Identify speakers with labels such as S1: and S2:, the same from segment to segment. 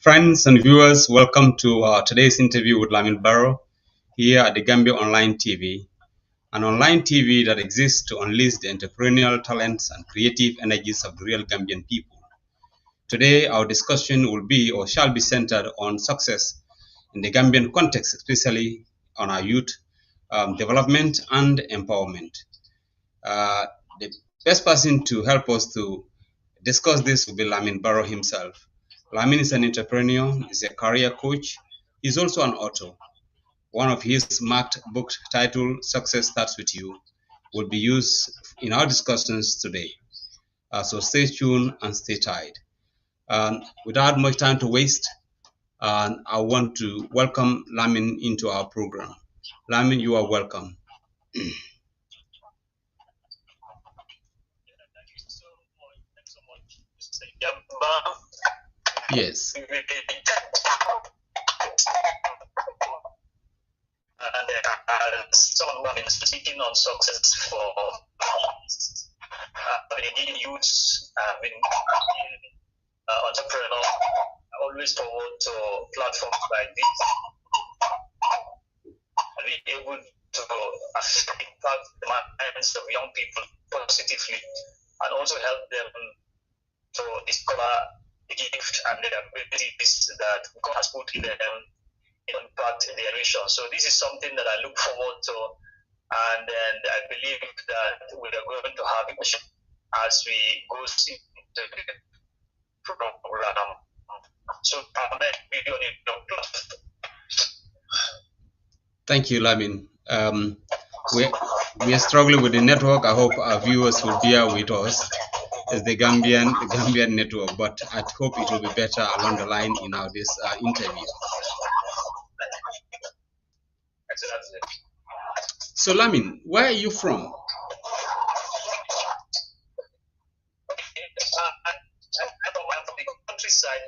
S1: Friends and viewers, welcome to today's interview with Lamin Barrow here at the Gambia Online TV, an online TV that exists to unleash the entrepreneurial talents and creative energies of the real Gambian people. Today, our discussion will be or shall be centered on success in the Gambian context, especially on our youth development and empowerment. The best person to help us to discuss this will be Lamin Barrow himself. Lamin is an entrepreneur, is a career coach. He's also an author. One of his marked books titled Success Starts With You will be used in our discussions today. So stay tuned and stay tight. Without much time to waste, I want to welcome Lamin into our program. Lamin, you are welcome. Yes.
S2: And someone who has been speaking on success for been youths, been entrepreneurs. I always forward to platforms like this and be able to impact the minds of young people positively and also help them to discover the gift and the abilities that God has put in them in impact their nation. So this is something that I look forward to, and then I believe that we are going to have a question as we go into the program. So
S1: thank you, Lamin. We are struggling with the network. I hope our viewers will bear with us as the Gambian network, but I hope it will be better along the line in our this interview. So Lamin, where are you from?
S2: I'm from the countryside,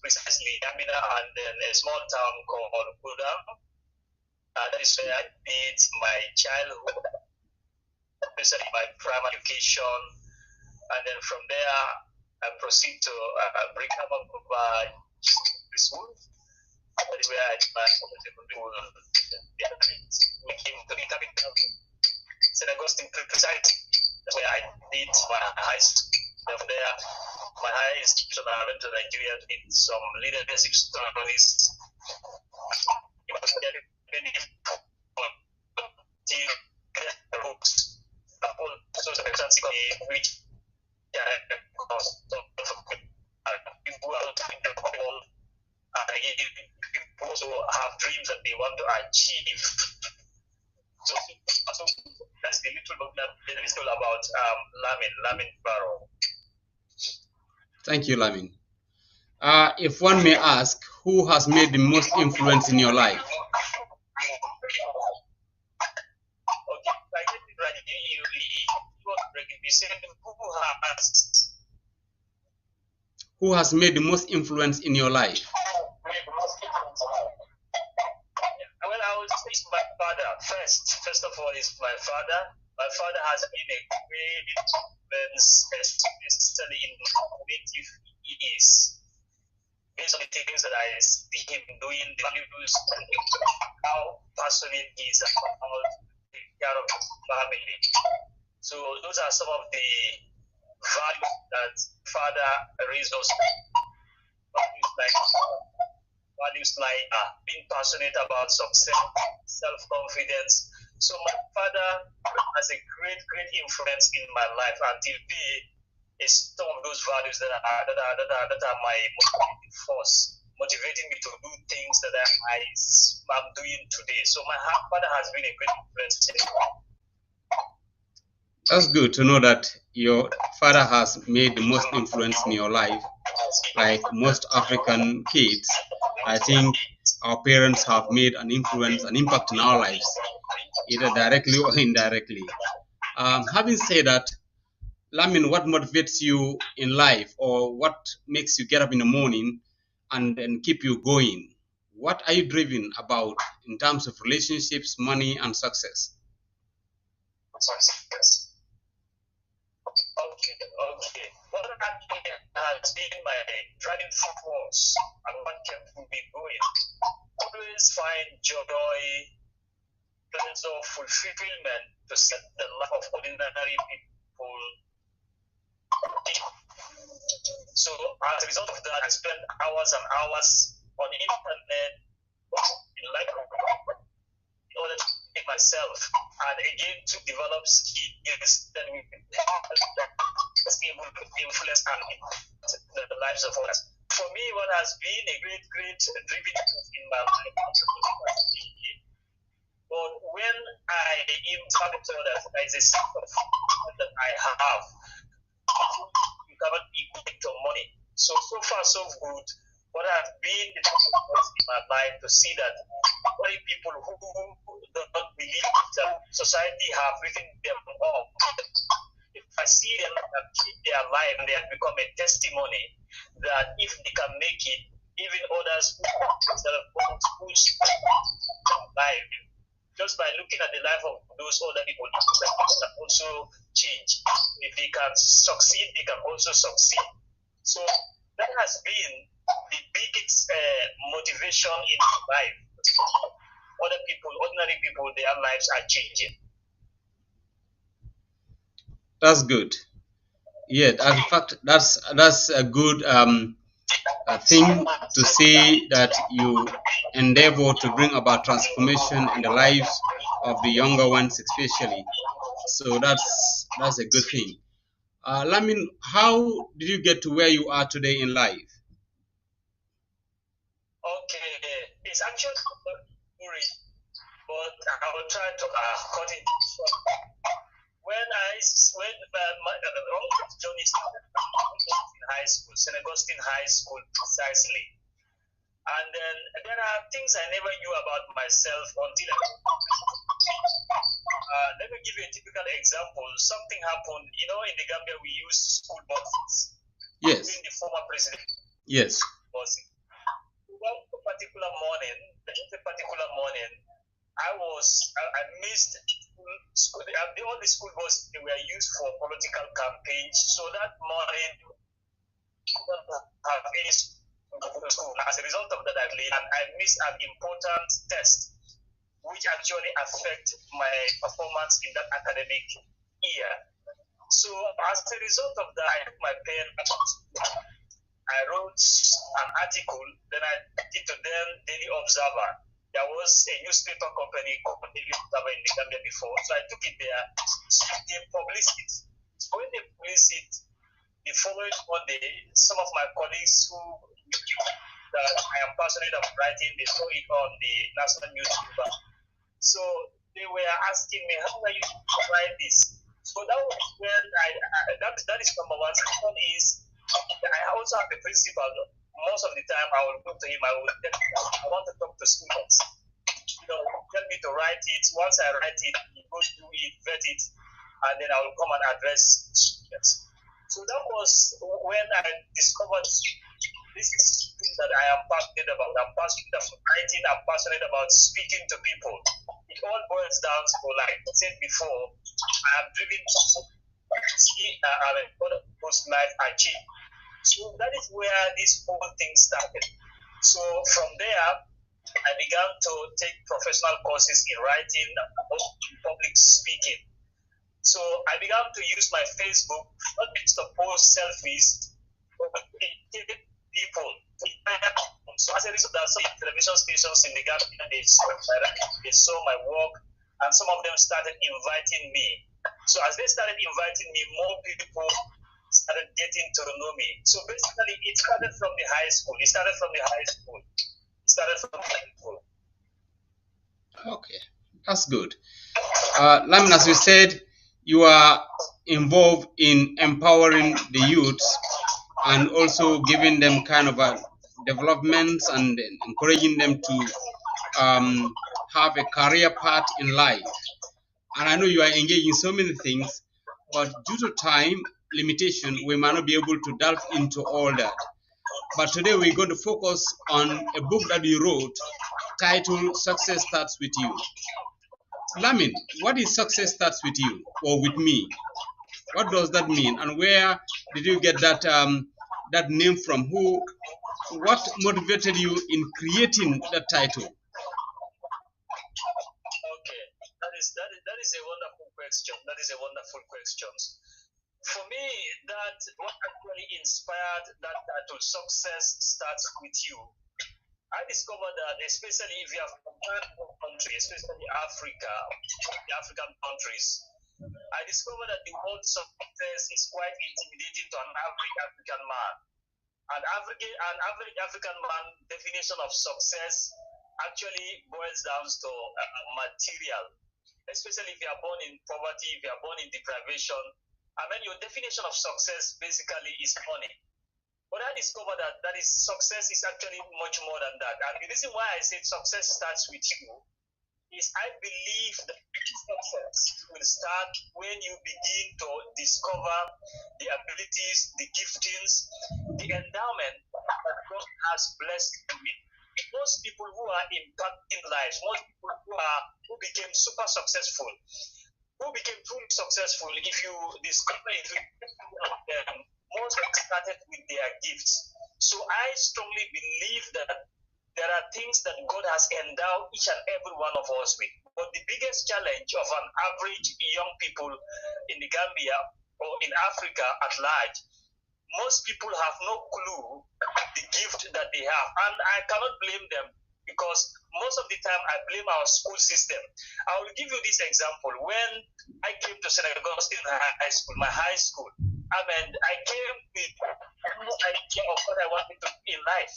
S2: precisely Yamina, and then a small town called Buda. That is where I did my childhood, especially my primary education, and then from there I proceed to Brikama school. That is where I did my secondary school. We came to the capital, St. Augustine, precisely. That's where I did my high school. From there, my high institution, I went to Nigeria to did some leadership studies. People also have dreams that they want to achieve. So that's the little about Lamin Barrow.
S1: Thank you, Lamin. If one may ask, who has made the most influence in your life?
S2: Okay, I get it right. You said who has
S1: who has made the most influence in your life?
S2: Well, I would say it's my father first. First of all, it's my father. My father has been a great influence, especially in formative years. Based on the things that I see him doing, the values, and how passionate he is about taking care of his family. So those are some of the values that father raised us. Values like being passionate about success, self-confidence. So my father has a great influence in my life until today. Is some of those values that are my motivating force, motivating me to do things that I'm doing today. So my father has been a great influence in my life.
S1: That's good to know that your father has made the most influence in your life. Like most African kids, I think our parents have made an influence, an impact in our lives, either directly or indirectly. Having said that, Lamin, what motivates you in life, or what makes you get up in the morning and keep you going? What are you driven about in terms of relationships, money, and success?
S2: Okay. What actually has been my driving force and what kept me going? Always find joy, sense of fulfillment to set the life of ordinary people. So as a result of that, I spend hours and hours on the internet in library in order to make myself and again to develop skills that will able to influence and impact the lives of others. For me, what has been a great driving force in my life, but when I am talking to others, there is a sense of that I have. You cannot equate to money. So far, so good. What has been the in my life to see that many people who do not believe that society have written them off. If I see them that keep their life and they have become a testimony that if they can make it, even others who life, just by looking at the life of those other people, can also change. If they can succeed, they can also succeed. So that has been the biggest motivation in life. Other people, ordinary people, their lives are changing.
S1: That's good. Yeah, in fact, that's a good thing to see that you endeavor to bring about transformation in the lives of the younger ones, especially. So that's a good thing. Lamin, how did you get to where you are today in life?
S2: Okay, it's actually story, but I will try to cut it short. When my journey started in high school, St. Augustine High School precisely, and then there are things I never knew about myself until let me give you a typical example. Something happened, in the Gambia we use school buses.
S1: Yes.
S2: During the former president.
S1: Yes.
S2: Busing. One particular morning, I missed school. The only school bus they were used for political campaigns. So that morning, I didn't have any school. As a result of that, I missed an important test, which actually affect my performance in that academic year. So as a result of that, I took my pen. I wrote an article, then I took it to them, Daily Observer. There was a newspaper company called Daily Observer in the Gambia before, so I took it there. They published it. So when they published it, the following Monday, some of my colleagues who that I am passionate about writing, they saw it on the national newspaper. So they were asking me, how are you to write this? So that was when that is number one. Second is, I also have a principal. Most of the time, I will go to him. I want to talk to students. Tell me to write it. Once I write it, he goes through it, vet it, and then I will come and address students. So So that was when I discovered this is something that I am passionate about. I'm passionate about writing. I'm passionate about speaking to people. It all boils down to, like I said before, I am driven to see other people's life achieve. So that is where this whole thing started. So from there, I began to take professional courses in writing, public speaking. So I began to use my Facebook not just to post selfies, but to educate people. So as a result, there are some television stations in the Gambia, they saw my work, and some of them started inviting me. So as they started inviting me, more people started getting to know me. So basically, it started from the high school.
S1: Okay, that's good. Lamin, as you said, you are involved in empowering the youths and also giving them kind of a developments and encouraging them to have a career path in life. And I know you are engaged in so many things, but due to time limitation, we might not be able to delve into all that. But today we're going to focus on a book that you wrote titled Success Starts With You. Lamin, what is success starts with you or with me? What does that mean? And where did you get that that name from? What motivated you in creating that title?
S2: Okay, that is a wonderful question. That is a wonderful question. For me, that what actually inspired that title, Success Starts With You. I discovered that, especially if you have compared countries, especially Africa, the African countries, I discovered that the word success is quite intimidating to an average African man. An average African man definition of success actually boils down to material, especially if you are born in poverty, if you are born in deprivation. I mean, your definition of success basically is money. But I discovered that success is actually much more than that. And the reason why I said success starts with you is I believe that success will start when you begin to discover the abilities, the giftings, the endowment that God has blessed you with. Most people who are impacting lives, most people who became super successful, who became truly successful, if you discover them, most of them started with their gifts. So I strongly believe that there are things that God has endowed each and every one of us with. But the biggest challenge of an average young people in the Gambia or in Africa at large, most people have no clue the gift that they have. And I cannot blame them because most of the time I blame our school system. I will give you this example. When I came to St. Augustine High School, my high school, I mean, I came with no idea of what I wanted to do in life.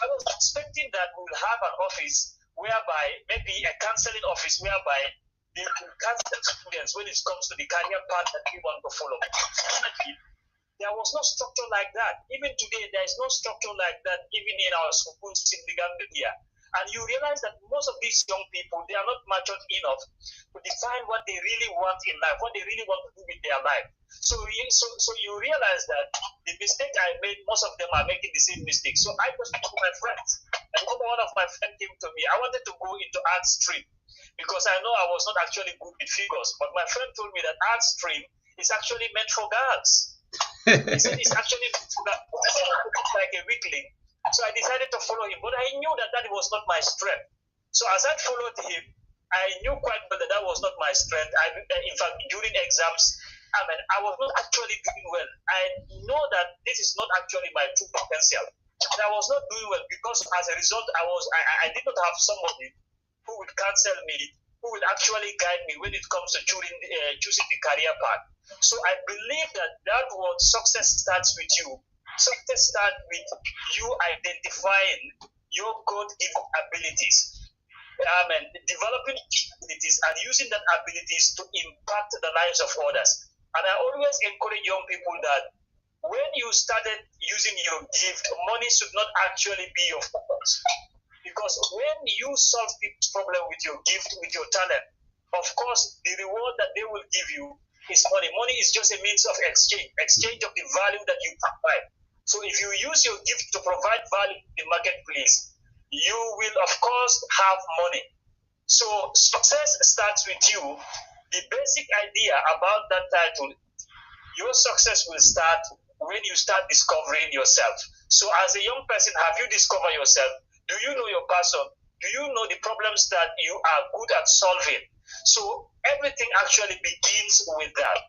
S2: I was expecting that we will have an office whereby, maybe a counseling office whereby they will counsel students when it comes to the career path that we want to follow. There was no structure like that. Even today, there is no structure like that, even in our schools in the Gambia. And you realize that most of these young people, they are not matured enough to define what they really want in life, what they really want to do with their life. So you realize that the mistake I made, most of them are making the same mistake. So I just told my friends. And one of my friends came to me. I wanted to go into art stream because I know I was not actually good with figures. But my friend told me that art stream is actually meant for girls. He said it's actually like a weakling. So I decided to follow him, but I knew that was not my strength. So as I followed him, I knew quite well that was not my strength. In fact, during exams, I was not actually doing well. I know that this is not actually my true potential. And I was not doing well because as a result, I did not have somebody who would counsel me, who would actually guide me when it comes to choosing the career path. So I believe that word success starts with you. Success starts with you identifying your God-given abilities, developing abilities and using that abilities to impact the lives of others. And I always encourage young people that when you started using your gift, money should not actually be your focus. Because when you solve people's problem with your gift, with your talent, of course, the reward that they will give you is money. Money is just a means of exchange of the value that you provide. So if you use your gift to provide value in the marketplace, you will of course have money. So success starts with you. The basic idea about that title, your success will start when you start discovering yourself. So as a young person, have you discovered yourself? Do you know your person? Do you know the problems that you are good at solving? So everything actually begins with that.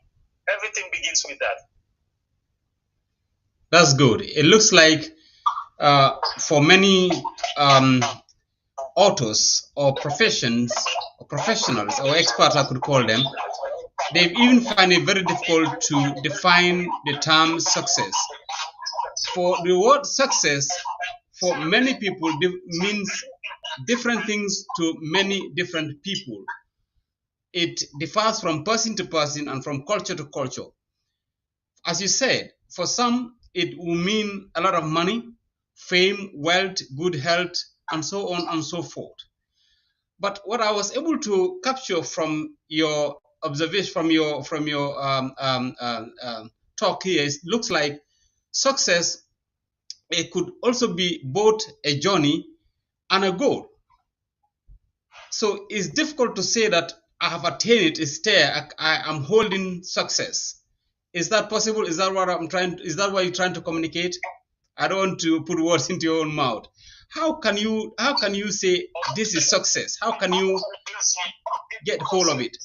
S2: Everything begins with that.
S1: That's good. It looks like for many authors or professionals or experts, I could call them, they even find it very difficult to define the term success. For the word success, for many people, means different things to many different people. It differs from person to person and from culture to culture. As you said, for some, it will mean a lot of money, fame, wealth, good health, and so on and so forth. But what I was able to capture from your observation, from your talk here, is looks like success. It could also be both a journey and a goal. So it's difficult to say that I have attained it. It's there. I am holding success. Is that possible? Is that what I'm trying? Is that what you're trying to communicate? I don't want to put words into your own mouth. How can you say this is success? How can you get hold of it?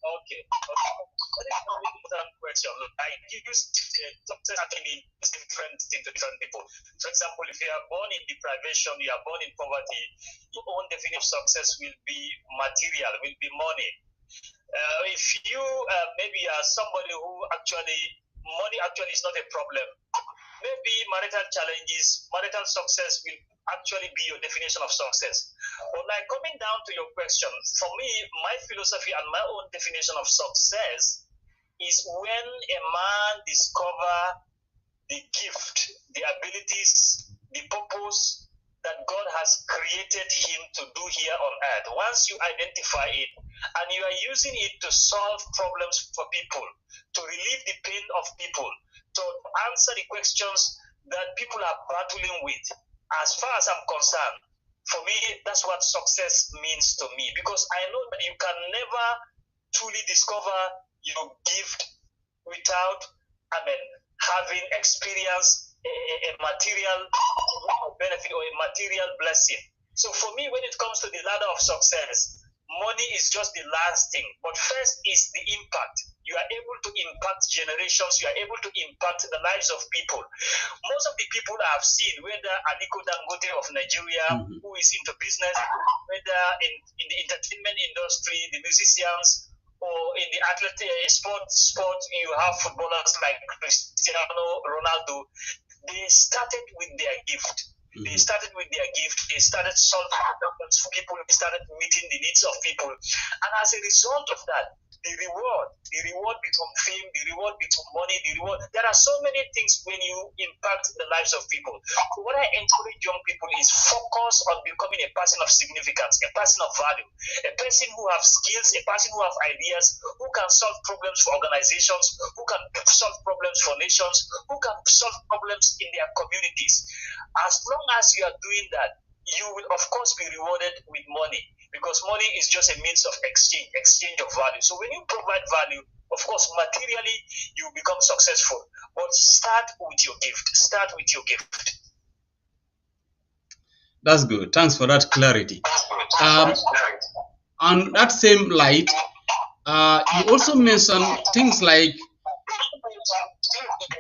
S2: Okay. Question. I use success actually is different to different people. For example, if you are born in deprivation, you are born in poverty, your own definition of success will be material, will be money. If you maybe are somebody who actually money actually is not a problem, maybe marital challenges, marital success will actually be your definition of success. But like coming down to your question, for me, my philosophy and my own definition of success is when a man discovers the gift, the abilities, the purpose that God has created him to do here on earth. Once you identify it and you are using it to solve problems for people, to relieve the pain of people, to answer the questions that people are battling with, as far as I'm concerned, for me, that's what success means to me. Because I know that you can never truly discover your gift without, having experienced a material benefit or a material blessing. So for me, when it comes to the ladder of success, money is just the last thing. But first is the impact. You are able to impact generations. You are able to impact the lives of people. Most of the people I've seen, whether Aliko Dangote of Nigeria, who is into business, whether in the entertainment industry, the musicians, or in the athletic sport, you have footballers like Cristiano Ronaldo. They started with their gift. They started with their gift. They started solving problems for people. They started meeting the needs of people. And as a result of that, the reward become fame, the reward become money, there are so many things when you impact the lives of people. So what I encourage young people is focus on becoming a person of significance, a person of value, a person who has skills, a person who has ideas, who can solve problems for organizations, who can solve problems for nations, who can solve problems in their communities. As long as you are doing that, you will of course be rewarded with money, because money is just a means of exchange of value. So when you provide value, of course, materially you become successful. But start with your gift.
S1: That's good. Thanks for that clarity. On that same light, you also mentioned things like,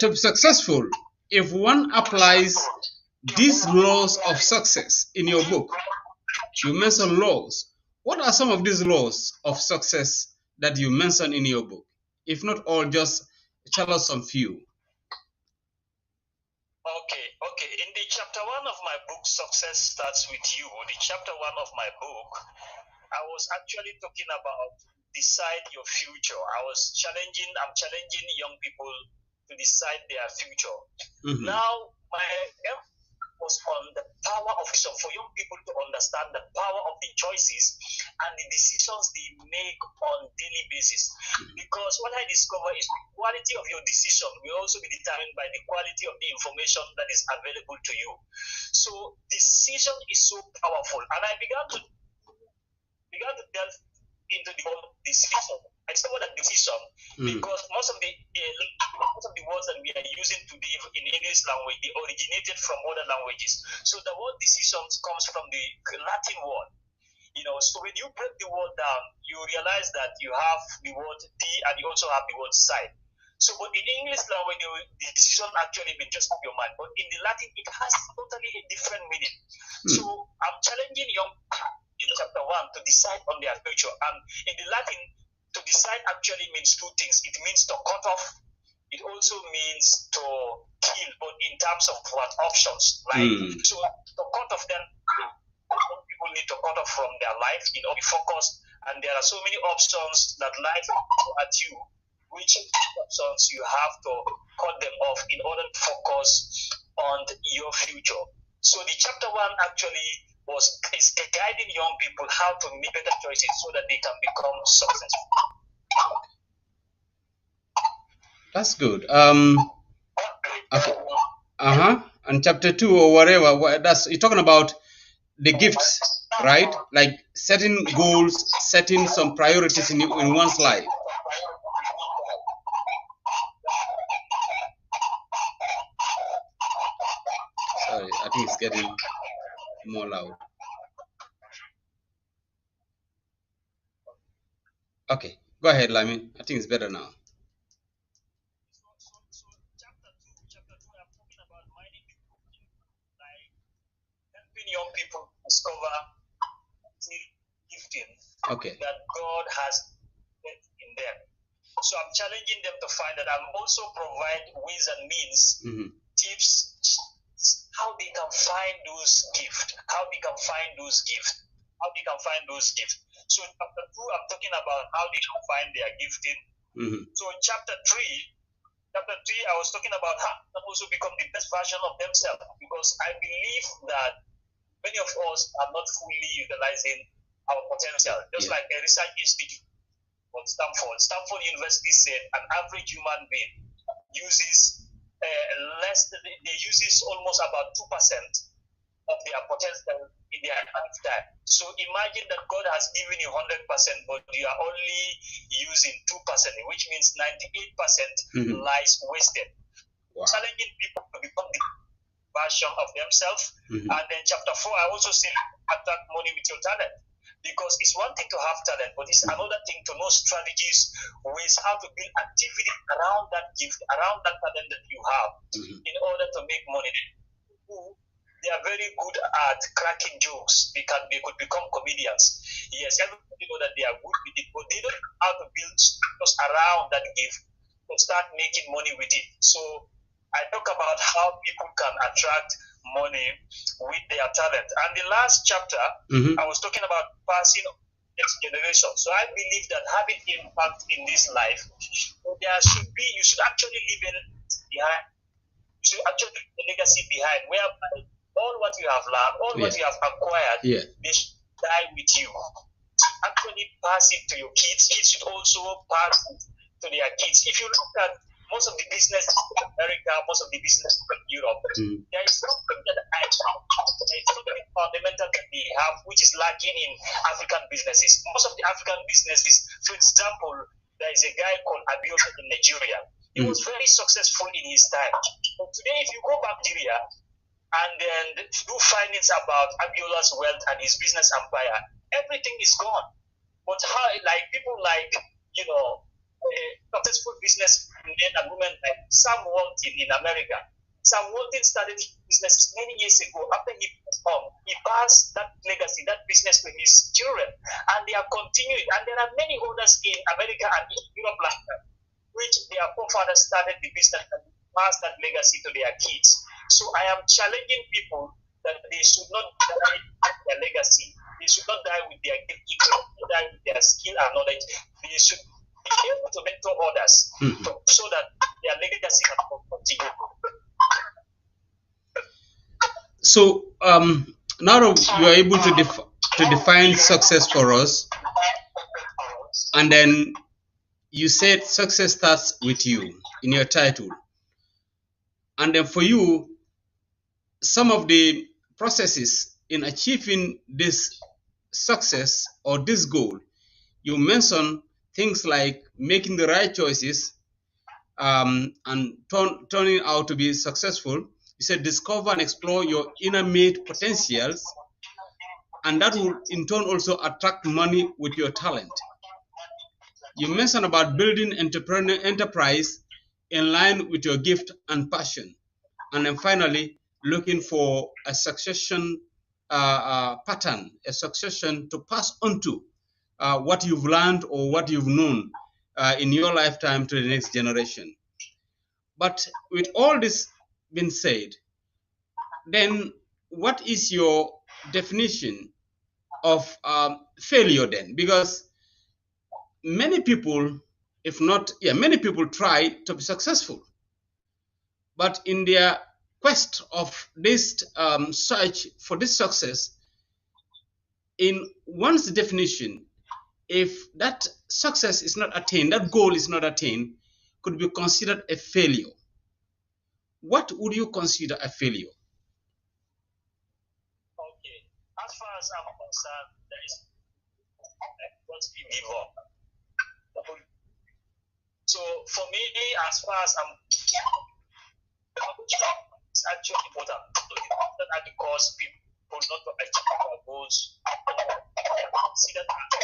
S1: to be successful, if one applies these laws of success in your book, you mention laws. What are some of these laws of success that you mention in your book? If not all, just tell us some few.
S2: Okay. In the chapter 1 of my book, Success Starts With You, the chapter 1 of my book, I was actually talking about decide your future. I'm challenging young people to decide their future. Now, my focus on the power of vision for young people to understand the power of the choices and the decisions they make on daily basis. Because what I discover is the quality of your decision will also be determined by the quality of the information that is available to you. So decision is so powerful, and I began to delve into the whole decision. I discovered that decision because most of the words that we are using today in English language, they originated from other languages. So the word decisions comes from the Latin word. So when you break the word down, you realize that you have the word D and you also have the word side. So, but in English language, the decision actually means just up your mind. But in the Latin, it has totally a different meaning. So I'm challenging young in chapter 1 to decide on their future. And in the Latin, to decide actually means two things. It means to cut off. It also means to kill, but in terms of what options. So to cut off, then people need to cut off from their life, be focused. And there are so many options that life throws at you. Which options you have to cut them off in order to focus on your future. So the chapter 1 actually is guiding young people how to make better choices so that they can become successful.
S1: That's good. Okay. And chapter 2 or whatever, you're talking about the gifts, right? Like setting goals, setting some priorities in one's life. Sorry, I think it's getting more loud. Okay, go ahead, Lamin. I think it's better now.
S2: So chapter 2, I'm talking about mining people, like helping young people discover the gifting that God has put in them. So I'm challenging them to find that. I'm also provide ways and means, tips, how they can find those gifts, So chapter 2, I'm talking about how they can find their gifting. So in chapter 3, I was talking about how they can also become the best version of themselves, because I believe that many of us are not fully utilizing our potential. Just like a research institute from Stanford University said an average human being uses almost about 2% of their potential in their lifetime. So imagine that God has given you 100%, but you are only using 2%, which means 98% lies wasted. Wow. Challenging people to become the version of themselves. And then chapter 4, I also say attract money with your talent. Because it's one thing to have talent, but it's another thing to know strategies, ways how to build activity around that gift, around that talent that you have, in order to make money. They are very good at cracking jokes. They could become comedians. Yes, everybody know that they are good with it, but they don't know how to build structures around that gift to start making money with it. So I talk about how people can attract money with their talent. And the last chapter, I was talking about passing next generation. So I believe that having impact in this life, you should actually leave a legacy behind, whereby all what you have learned, all what you have acquired, they should die with you. Actually pass it to your kids. Kids should also pass it to their kids. If you look at most of the business in America, most of the business in Europe, there is something that something fundamental that they have, which is lacking in African businesses. Most of the African businesses, for example, there is a guy called Abiola in Nigeria. He was very successful in his time. But today, if you go back to Nigeria and then do findings about Abiola's wealth and his business empire, everything is gone. But how, like people like, successful business men and women like Sam Walton in America. Sam Walton started his business many years ago. After he passed that legacy, that business to his children, and they are continuing. And there are many others in America and in Europe like that, which their forefathers started the business and passed that legacy to their kids. So I am challenging people that they should not die with their legacy. They should not die with their gift. They should not die with their skill and knowledge. They should be able to mentor others so that their legacy can continue.
S1: So now that you are able to define success for us, and then you said success starts with you in your title, and then for you, some of the processes in achieving this success or this goal, you mentioned things like making the right choices, and turning out to be successful. You said discover and explore your innate potentials, and that will in turn also attract money with your talent. You mentioned about building enterprise in line with your gift and passion, and then finally looking for a succession pattern, a succession to pass on to what you've learned or what you've known in your lifetime to the next generation. But with all this being said, then what is your definition of failure then? Because many people, if not, yeah, many people try to be successful, but in their quest of this search for this success, in one's definition, if that success is not attained, that goal is not attained, could be considered a failure. What would you consider a failure?
S2: Okay, as far as I'm concerned, there is not to give up. So for me, as far as it's actually important. That because people not to achieve their goals, consider that.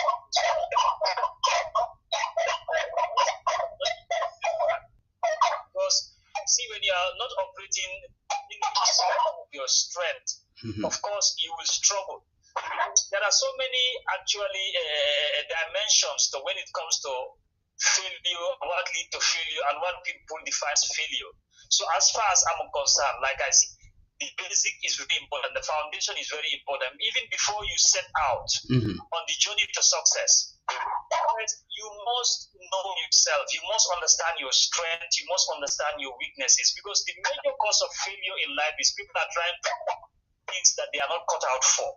S2: Because see, when you are not operating in your strength, of course you will struggle. There are so many actually dimensions to when it comes to failure, what lead to failure, and what people define failure. So as far as I'm concerned, like I see, the basic is very important. The foundation is very important. Even before you set out on the journey to success, you must know yourself. You must understand your strength. You must understand your weaknesses. Because the major cause of failure in life is people are trying to do things that they are not cut out for.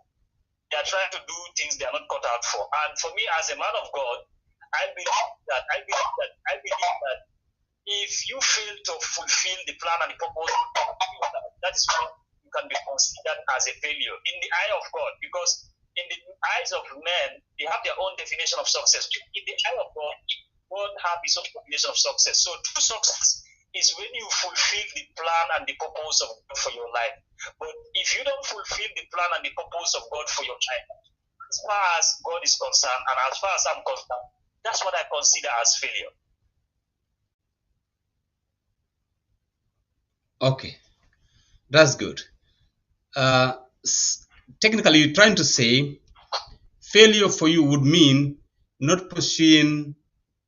S2: They are trying to do things they are not cut out for. And for me, as a man of God, I believe that if you fail to fulfill the plan and the purpose, that is when you can be considered as a failure in the eye of God. Because in the eyes of men, they have their own definition of success. In the eye of God, God has his own definition of success. So true success is when you fulfill the plan and the purpose of God for your life. But if you don't fulfill the plan and the purpose of God for your life, as far as God is concerned, and as far as I'm concerned, that's what I consider as failure.
S1: Okay, that's good. Technically, you're trying to say failure for you would mean not pursuing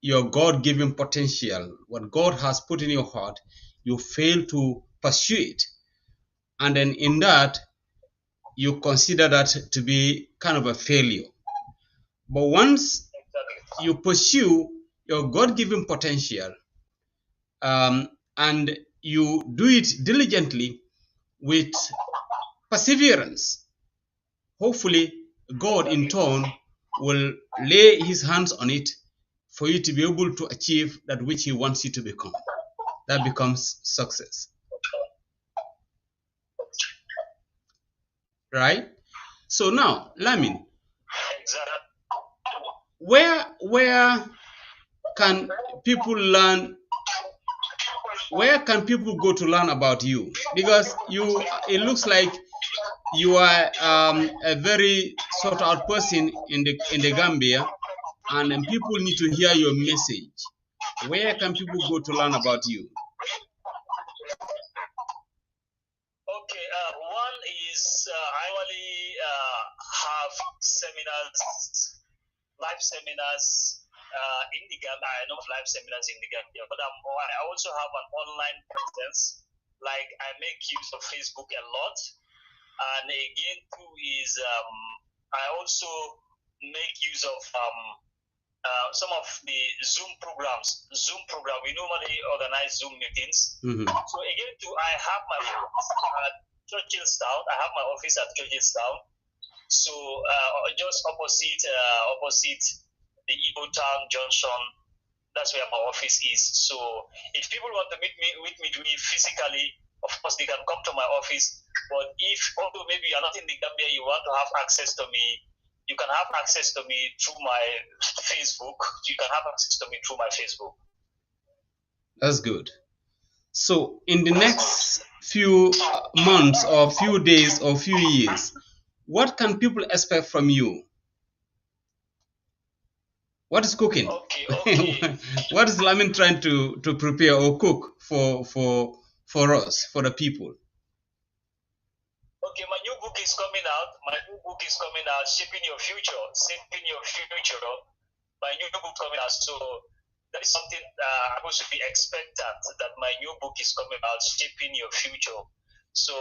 S1: your God-given potential, what God has put in your heart. You fail to pursue it, and then in that you consider that to be kind of a failure. But once you pursue your God-given potential, and you do it diligently with perseverance, hopefully God in turn will lay his hands on it for you to be able to achieve that which he wants you to become. That becomes success. Right? So now, Lamin, where can people learn? Where can people go to learn about you? Because it looks like you are a very sought out person in the Gambia, and people need to hear your message. Where can people go to learn about you?
S2: Okay, one is I only have seminars, live seminars in the Gambia. I know of live seminars in the Gambia, but I also have an online presence. Like I make use of Facebook a lot, and again too is I also make use of some of the Zoom programs. We normally organize Zoom meetings. So again too, I have my Churchillstown. I have my office at Churchillstown. So just opposite the Igbo Town Junction, that's where my office is. So if people want to meet me physically, of course they can come to my office. But if although maybe you're not in the Gambia, you want to have access to me, you can have access to me through my Facebook. You can have access to me through my Facebook.
S1: That's good. So in the next few months or few days or few years, what can people expect from you? What is cooking?
S2: Okay.
S1: What is Lamin trying to prepare or cook for us, for the people?
S2: Okay, my new book is coming out. Shaping Your Future. Shaping Your Future. My new book coming out. So that is something I should be expectant, that my new book is coming out, Shaping Your Future. So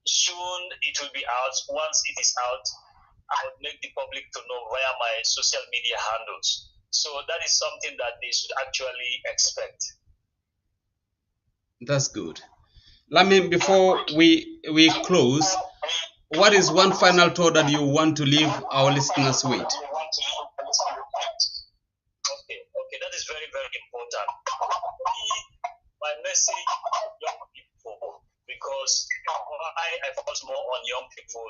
S2: soon it will be out. Once it is out, I will make the public to know via my social media handles. So that is something that they should actually expect.
S1: That's good. Lamin, before we close, what is one final thought that you want to leave our listeners with?
S2: Okay, that is very, very important. My message to young people, because I focus more on young people,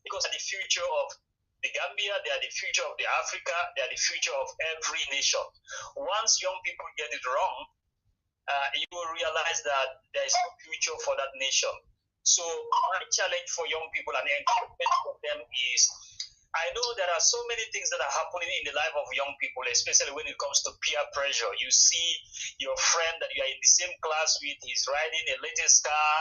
S2: because they're the future of the Gambia, they are the future of the Africa, they are the future of every nation. Once young people get it wrong, you will realize that there is no future for that nation. So my challenge for young people and encouragement for them is, I know there are so many things that are happening in the life of young people, especially when it comes to peer pressure. You see your friend that you are in the same class with, he's riding a latest car,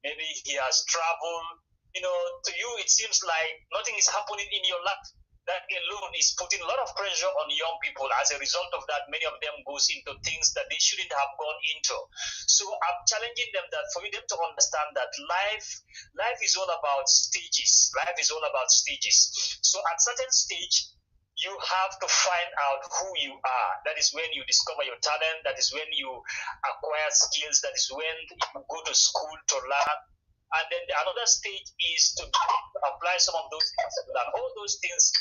S2: maybe he has traveled. To you it seems like nothing is happening in your life. That alone is putting a lot of pressure on young people. As a result of that, many of them goes into things that they shouldn't have gone into. So I'm challenging them that for them to understand that life is all about stages. Life is all about stages. So at certain stage, you have to find out who you are. That is when you discover your talent. That is when you acquire skills. That is when you go to school to learn. And then another stage is to apply some of those things. And all those things,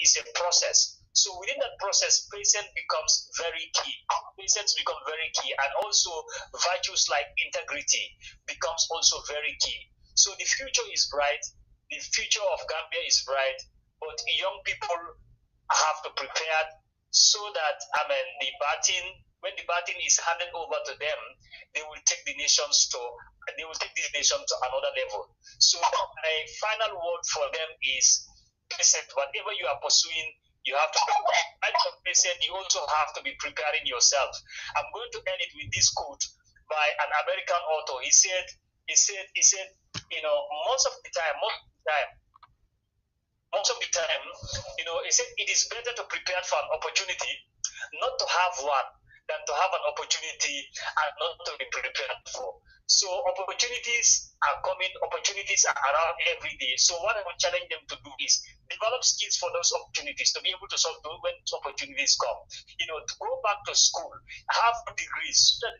S2: is a process. So within that process, patience becomes very key. Patience becomes very key. And also virtues like integrity becomes also very key. So the future is bright. The future of Gambia is bright. But young people have to prepare so that, when the baton is handed over to them, they will take these nations to another level. So my final word for them is, listen, whatever you are pursuing, you have to be patient. You also have to be preparing yourself. I'm going to end it with this quote by an American author. He said, most of the time, he said, it is better to prepare for an opportunity, not to have one, than to have an opportunity and not to be prepared for. So opportunities are coming, opportunities are around every day. So what I would challenge them to do is develop skills for those opportunities, to be able to solve when opportunities come. To go back to school, have degrees, so that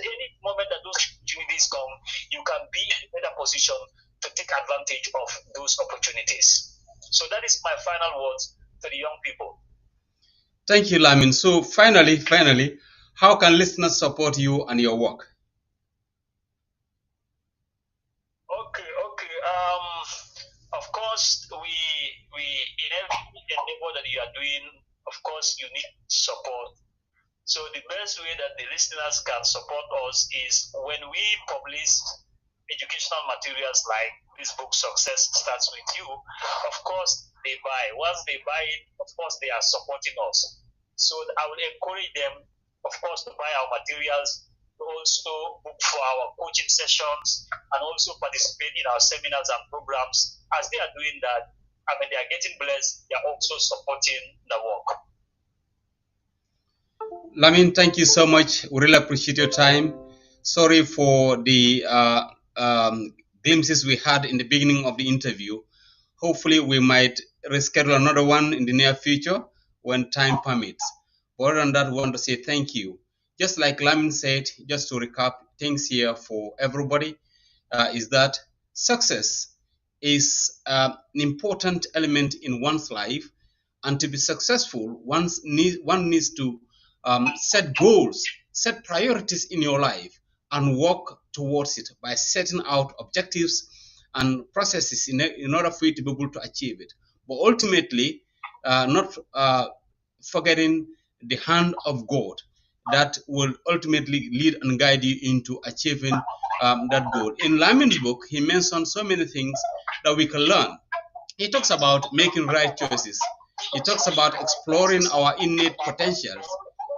S2: any moment that those opportunities come, you can be in a better position to take advantage of those opportunities. So that is my final words to the young people.
S1: Thank you, Lamin. So finally, how can listeners support you and your work?
S2: Okay. Of course, we in every endeavor that you are doing, of course, you need support. So the best way that the listeners can support us is when we publish educational materials like this book, Success Starts With You. Of course, they buy. Once they buy it, of course, they are supporting us. So I will encourage them, of course, to buy our materials, to also book for our coaching sessions, and also participate in our seminars and programs. As they are doing that, they are getting blessed, they are also supporting the work.
S1: Lamin, thank you so much. We really appreciate your time. Sorry for the glimpses we had in the beginning of the interview. Hopefully, we might reschedule another one in the near future when time permits. But other than that, we want to say thank you. Just like Lamin said, just to recap things here for everybody, is that success is an important element in one's life, and to be successful, one needs to set goals, set priorities in your life, and work towards it by setting out objectives and processes in order for you to be able to achieve it. But ultimately, not forgetting the hand of God that will ultimately lead and guide you into achieving that goal. In Lamin's book, he mentioned so many things that we can learn. He talks about making right choices. He talks about exploring our innate potentials.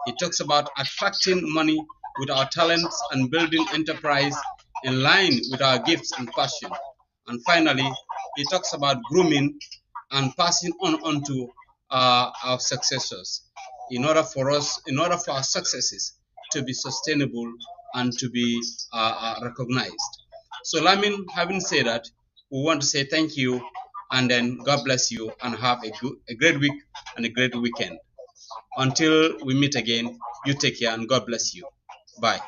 S1: He talks about attracting money with our talents and building enterprise in line with our gifts and passion. And finally, he talks about grooming and passing on onto our successors in order for our successes to be sustainable and to be recognized. So Lamin, having said that, we want to say thank you, and then God bless you, and have a great week and a great weekend. Until we meet again, you take care and God bless you. Bye.